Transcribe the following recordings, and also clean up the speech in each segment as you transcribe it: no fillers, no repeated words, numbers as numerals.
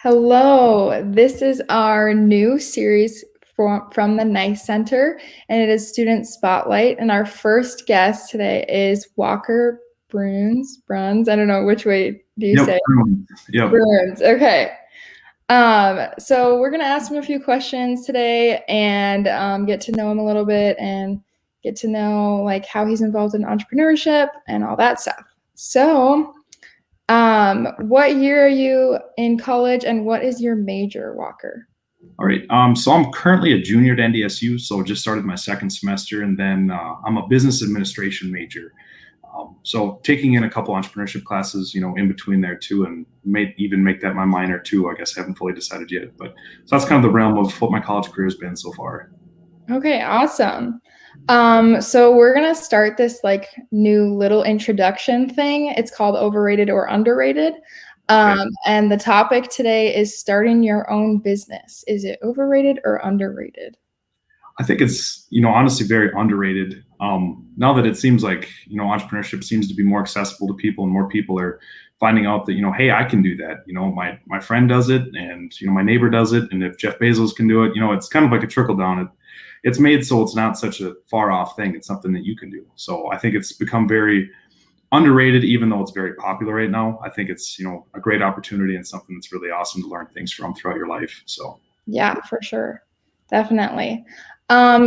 Hello, this is our new series from the Nice Center, and it is Student Spotlight. And our first guest today is Walker Bruns. I don't know which way do you Yep. say Yep. Bruns. Okay. So we're gonna ask him a few questions today and get to know him a little bit and get to know like how he's involved in entrepreneurship and all that stuff. So what year are you in college and what is your major, Walker? All right. So I'm currently a junior at NDSU, so just started my second semester, and then I'm a business administration major. So taking in a couple entrepreneurship classes, in between there too, and may even make that my minor too. I guess I haven't fully decided yet, but so that's kind of the realm of what my college career has been so far. Okay, awesome. So we're gonna start this like new little introduction thing. It's called Overrated or Underrated. Okay. And the topic today is starting your own business. Is it overrated or underrated? I think it's, honestly very underrated. Now that it seems like, entrepreneurship seems to be more accessible to people and more people are finding out that, hey, I can do that. My friend does it and, my neighbor does it. And if Jeff Bezos can do it, it's kind of like a trickle down. It's made so it's not such a far off thing. It's something that you can do. So I think it's become very underrated, even though it's very popular right now. I think it's, a great opportunity and something that's really awesome to learn things from throughout your life. So. Yeah, for sure. Definitely.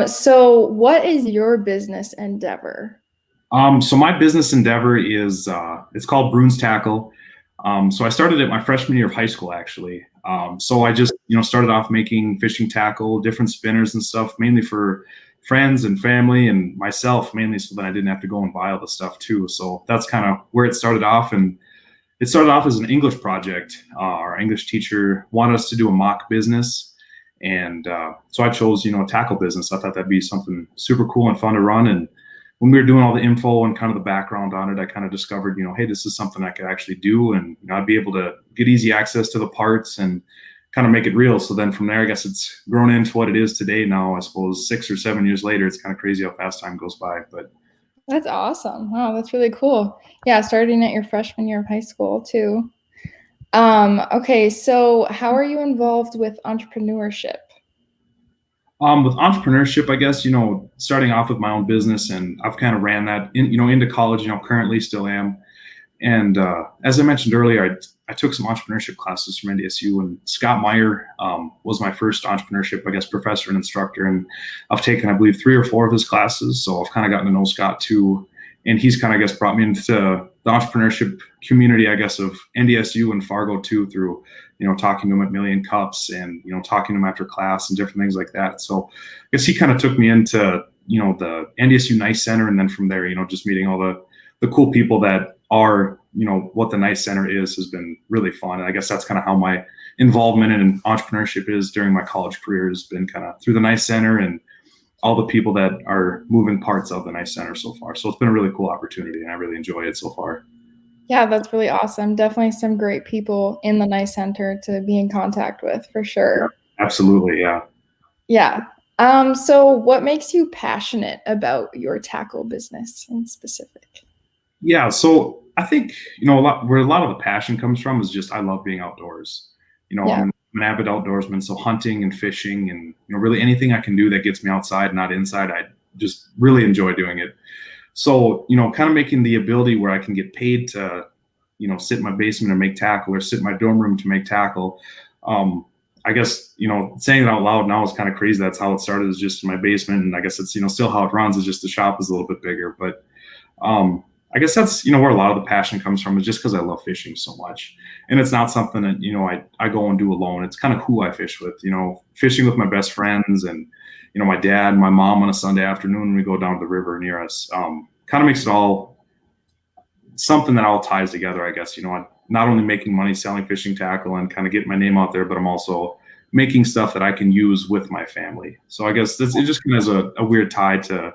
So what is your business endeavor? So my business endeavor is it's called Bruns Tackle. So I started it my freshman year of high school, actually. So I just started off making fishing tackle, different spinners and stuff, mainly for friends and family and myself, mainly so that I didn't have to go and buy all the stuff too. So that's kind of where it started off, and it started off as an English project. Our English teacher wanted us to do a mock business, and so I chose a tackle business. I thought that'd be something super cool and fun to run, and when we were doing all the info and kind of the background on it, I kind of discovered, hey, this is something I could actually do, and I'd be able to get easy access to the parts and kind of make it real. So then from there, I guess it's grown into what it is today now. I suppose 6 or 7 years later, it's kind of crazy how fast time goes by. But That's awesome. Wow, that's really cool. Yeah, starting at your freshman year of high school too. Okay, so how are you involved with entrepreneurship? with entrepreneurship, I guess, starting off with my own business, and I've kind of ran that into college, currently still am. And as I mentioned earlier, I took some entrepreneurship classes from NDSU, and Scott Meyer was my first entrepreneurship, I guess, professor and instructor. And I've taken, I believe, 3 or 4 of his classes. So I've kind of gotten to know Scott too. And he's kind of, I guess, brought me into the entrepreneurship community, I guess, of NDSU and Fargo too, through, talking to him at Million Cups and, talking to him after class and different things like that. So I guess he kind of took me into, the NDSU Nice Center. And then from there, just meeting all the cool people that are, what the Nice Center is, has been really fun. And I guess that's kind of how my involvement in entrepreneurship is during my college career, has been kind of through the Nice Center and all the people that are moving parts of the Nice Center so far. So it's been a really cool opportunity, and I really enjoy it so far. Yeah, that's really awesome. Definitely some great people in the Nice Center to be in contact with for sure. Yeah, absolutely. Yeah. Yeah. So what makes you passionate about your tackle business in specific? Yeah. So I think, where a lot of the passion comes from is just, I love being outdoors. Yeah. I'm an avid outdoorsman. So hunting and fishing and, really anything I can do that gets me outside, not inside, I just really enjoy doing it. So, kind of making the ability where I can get paid to, sit in my basement and make tackle, or sit in my dorm room to make tackle. I guess, saying it out loud now is kind of crazy. That's how it started, is just in my basement. And I guess it's, still how it runs, is just the shop is a little bit bigger. But I guess that's, where a lot of the passion comes from, is just because I love fishing so much. And it's not something that, I go and do alone. It's kind of who I fish with, fishing with my best friends and, my dad, my mom on a Sunday afternoon when we go down to the river near us. Kind of makes it all something that all ties together, I guess. I'm not only making money selling fishing tackle and kind of getting my name out there, but I'm also making stuff that I can use with my family. So I guess it just kind of has a weird tie to,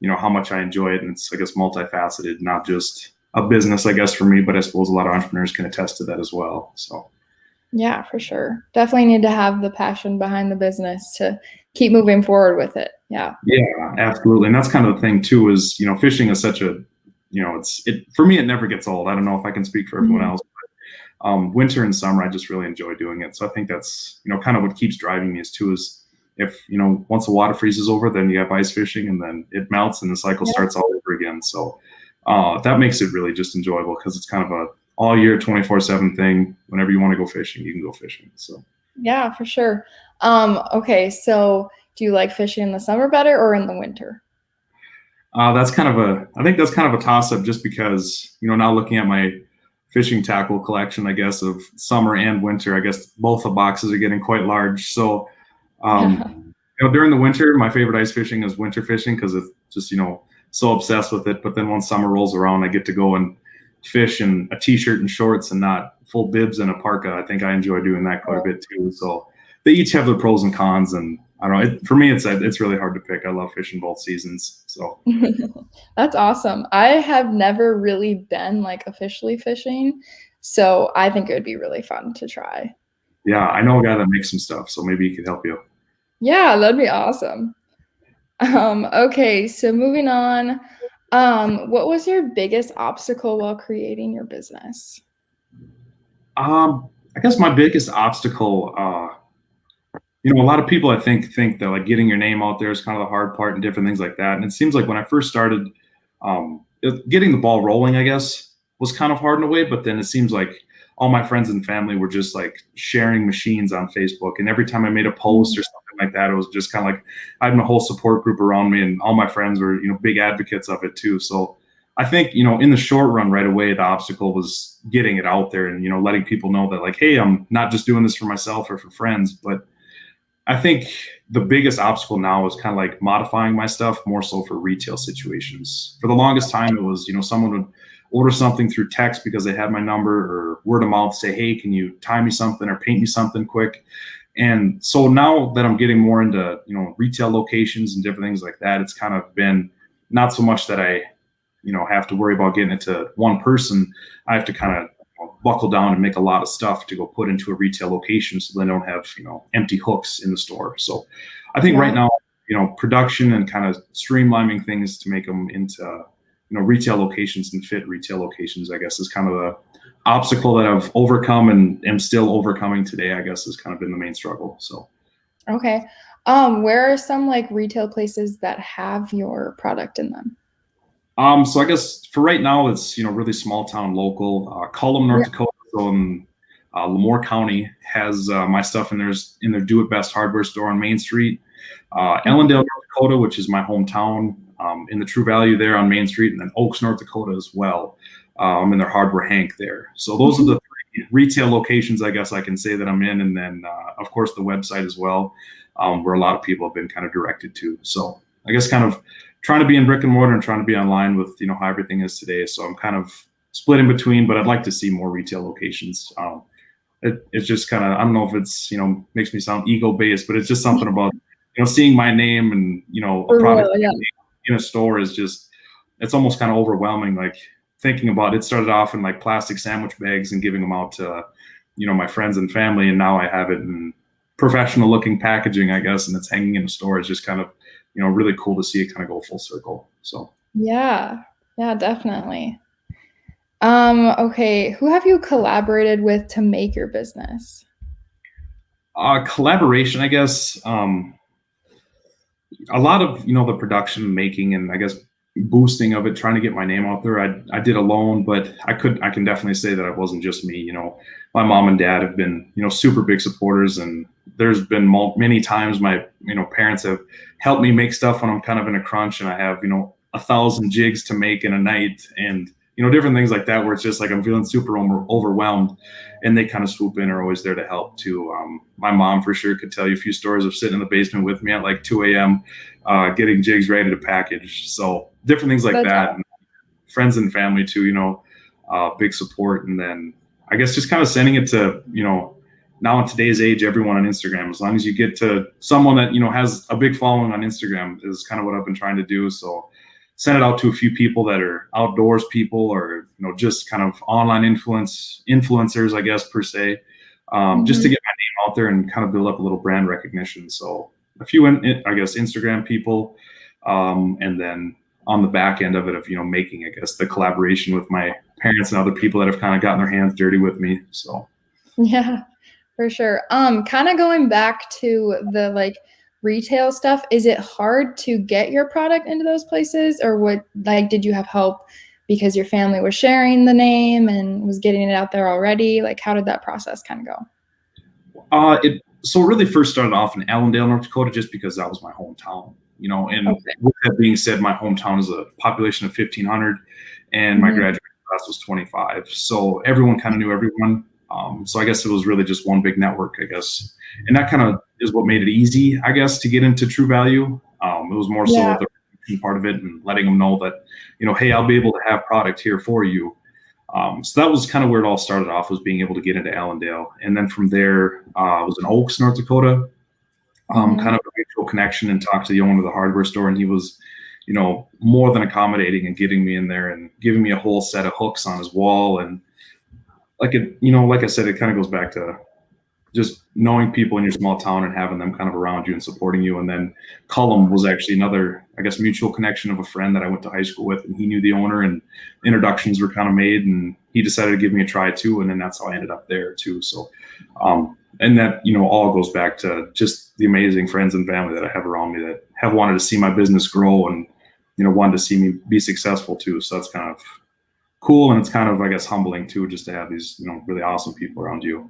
how much I enjoy it. And it's, I guess, multifaceted, not just a business, I guess, for me, but I suppose a lot of entrepreneurs can attest to that as well. So. Yeah, for sure. Definitely need to have the passion behind the business to keep moving forward with it. Yeah. Yeah, absolutely. And that's kind of the thing too, is, fishing is such a, for me, it never gets old. I don't know if I can speak for everyone else. Winter and summer, I just really enjoy doing it. So I think that's, kind of what keeps driving me is if, once the water freezes over, then you have ice fishing and then it melts and the cycle Yeah. starts all over again. So that makes it really just enjoyable because it's kind of a all year 24/7 thing. Whenever you want to go fishing, you can go fishing. So Yeah, for sure. Okay, so do you like fishing in the summer better or in the winter? I think that's kind of a toss up just because, now looking at my fishing tackle collection, I guess, of summer and winter, I guess both the boxes are getting quite large. So, Yeah. during the winter, my favorite ice fishing is winter fishing because it's just, so obsessed with it. But then once summer rolls around, I get to go and fish in a t-shirt and shorts and not full bibs and a parka. I think I enjoy doing that quite a bit too. So they each have the pros and cons, and I don't know. For me, it's really hard to pick. I love fishing both seasons. So That's awesome. I have never really been like officially fishing, so I think it would be really fun to try. yeah, I know a guy that makes some stuff, so maybe he could help you. Yeah, that'd be awesome. Okay, so moving on. What was your biggest obstacle while creating your business? I guess my biggest obstacle, a lot of people I think that like getting your name out there is kind of the hard part and different things like that. And it seems like when I first started, getting the ball rolling, I guess, was kind of hard in a way. But then it seems like all my friends and family were just like sharing machines on Facebook, and every time I made a post or something like that, it was just kind of like I had my whole support group around me, and all my friends were big advocates of it too. So I think, in the short run, right away, the obstacle was getting it out there and, letting people know that like, hey, I'm not just doing this for myself or for friends, but I think the biggest obstacle now is kind of like modifying my stuff more so for retail situations. For the longest time, it was, someone would order something through text because they had my number, or word of mouth say, hey, can you tie me something or paint me something quick? And so now that I'm getting more into, retail locations and different things like that, it's kind of been not so much that I, have to worry about getting it to one person. I have to kind of buckle down and make a lot of stuff to go put into a retail location so they don't have empty hooks in the store. So I think right Yeah. now, production and kind of streamlining things to make them into retail locations and fit retail locations, I guess, is kind of the obstacle that I've overcome and am still overcoming today, I guess, has kind of been the main struggle. So Okay. Where are some like retail places that have your product in them? So I guess for right now, it's really small town local. Cullum, North Yeah. Dakota, so in Lemoore County has my stuff in their Do It Best hardware store on Main Street. Ellendale, North Dakota, which is my hometown, in the True Value there on Main Street, and then Oaks, North Dakota as well. In their Hardware Hank there. So those are the three retail locations I guess I can say that I'm in, and then of course the website as well, where a lot of people have been kind of directed to. So I guess kind of trying to be in brick and mortar and trying to be online with how everything is today. So I'm kind of split in between, but I'd like to see more retail locations. It's just kind of, I don't know if it's makes me sound ego based, but it's just something about seeing my name and a For product real, yeah. in a store is just, it's almost kind of overwhelming. Like thinking about it started off in like plastic sandwich bags and giving them out to my friends and family, and now I have it in professional looking packaging, I guess, and it's hanging in a store. It's just kind of really cool to see it kind of go full circle. So Yeah. Yeah, definitely. Okay, who have you collaborated with to make your business? collaboration, I guess. A lot of the production making and I guess boosting of it, trying to get my name out there. I did alone, but I can definitely say that it wasn't just me. My mom and dad have been super big supporters, and there's been many times my parents have helped me make stuff when I'm kind of in a crunch and I have 1,000 jigs to make in a night, and different things like that where it's just like I'm feeling super overwhelmed, and they kind of swoop in, are always there to help too. My mom for sure could tell you a few stories of sitting in the basement with me at like 2 a.m. Getting jigs ready to package. So different things like That's that. awesome. And friends and family too, big support. And then I guess just kind of sending it to, now in today's age, everyone on Instagram, as long as you get to someone that, has a big following on Instagram, is kind of what I've been trying to do. So send it out to a few people that are outdoors people, or, just kind of online influencers, I guess, per se, just to get my name out there and kind of build up a little brand recognition. So a few, I guess, Instagram people, and then on the back end of it of, making, I guess, the collaboration with my parents and other people that have kind of gotten their hands dirty with me. So Yeah, for sure. Kind of going back to the like retail stuff, is it hard to get your product into those places, or what, like, did you have help because your family was sharing the name and was getting it out there already? Like, how did that process kind of go? It really first started off in Allendale, North Dakota, just because that was my hometown. And Okay. with that being said, my hometown is a population of 1,500, and my Mhm. graduating class was 25. So everyone kind of knew everyone. So I guess it was really just one big network, I guess, and that kind of is what made it easy, I guess, to get into True Value. It was more so Yeah. the part of it and letting them know that, hey, I'll be able to have product here for you. So that was kind of where it all started off, was being able to get into Allendale. And then from there, I was in Oaks, North Dakota, Mhm. kind of a mutual connection, and talked to the owner of the hardware store. And he was, more than accommodating and getting me in there and giving me a whole set of hooks on his wall. And like I said, it kind of goes back to just knowing people in your small town and having them kind of around you and supporting you. And then Cullum was actually another, I guess, mutual connection of a friend that I went to high school with, and he knew the owner, and introductions were kind of made, and he decided to give me a try too. And then that's how I ended up there too. So, and that, all goes back to just the amazing friends and family that I have around me that have wanted to see my business grow and, wanted to see me be successful too. So that's kind of cool. And it's kind of, I guess, humbling too, just to have these, really awesome people around you.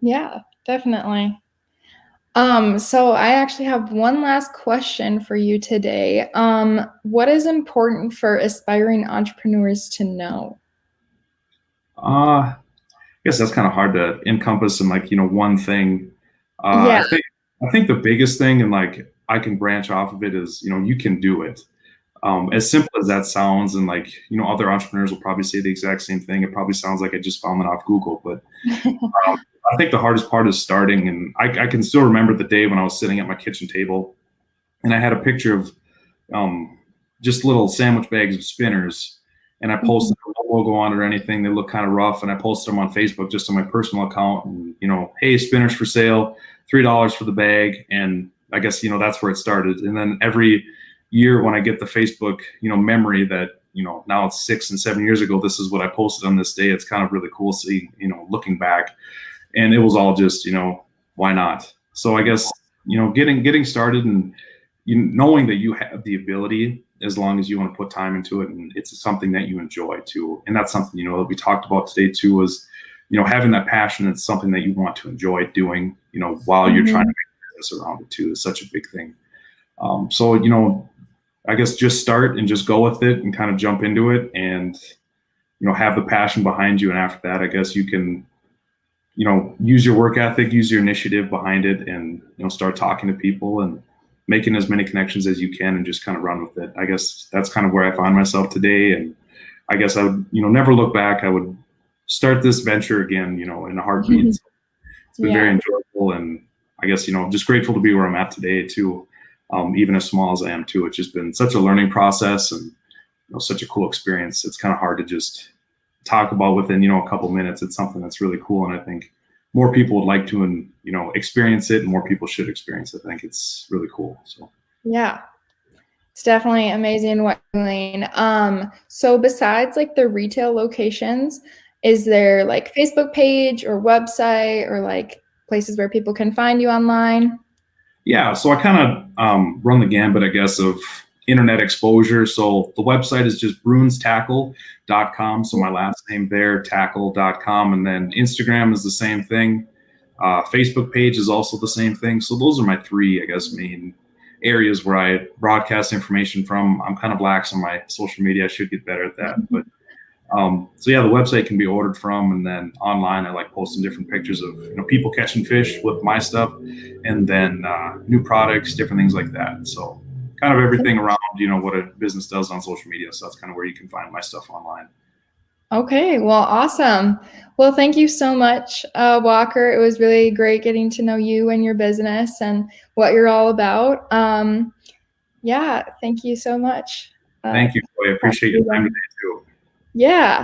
Yeah, definitely. So I actually have one last question for you today. What is important for aspiring entrepreneurs to know? I guess that's kind of hard to encompass in like, one thing. Yeah. I think the biggest thing, and like I can branch off of it, is, you can do it. As simple as that sounds, and like, other entrepreneurs will probably say the exact same thing. It probably sounds like I just found it off Google, but I think the hardest part is starting. And I can still remember the day when I was sitting at my kitchen table, and I had a picture of just little sandwich bags of spinners, and I Mhm. posted no logo on it or anything. They look kind of rough, and I posted them on Facebook just on my personal account. And hey, spinners for sale, $3 for the bag. And I guess that's where it started. And then every year when I get the Facebook memory that now it's 6 and 7 years ago, this is what I posted on this day. It's kind of really cool seeing looking back, and it was all just why not? So I guess getting started, and knowing that you have the ability, as long as you want to put time into it, and it's something that you enjoy too. And that's something that we talked about today too, was having that passion. It's something that you want to enjoy doing, while you're trying to Mhm. make business around it too, is such a big thing. So I guess just start and just go with it and kind of jump into it, and have the passion behind you. And after that, I guess you can use your work ethic, use your initiative behind it, and start talking to people and making as many connections as you can, and just kind of run with it. I guess that's kind of where I find myself today. And I guess I would never look back. I would start this venture again, in a heartbeat. So it's been very Yeah. enjoyable, and I guess just grateful to be where I'm at today too. Even as small as I am too, it's just been such a learning process, and such a cool experience. It's kind of hard to just talk about within a couple minutes. It's something that's really cool, and I think more people would like to, and experience it, and more people should experience it. I think it's really cool. So Yeah. It's definitely amazing what you're doing. So besides like the retail locations, is there like Facebook page or website or like places where people can find you online? yeah, so I kind of run the gambit, I guess, of internet exposure. So the website is just brunstackle.com. So my last name there, tackle.com. And then Instagram is the same thing. Facebook page is also the same thing. So those are my three, I guess, main areas where I broadcast information from. I'm kind of lax on my social media. I should get better at that. But so yeah, the website can be ordered from, and then online I like posting different pictures of people catching fish with my stuff, and then new products, different things like that. So kind of everything around what a business does on social media. So that's kind of where you can find my stuff online. Okay, well, awesome. Well, thank you so much, Walker. It was really great getting to know you and your business and what you're all about. Yeah, thank you so much. Uh, Thank you. I appreciate your time today too. yeah.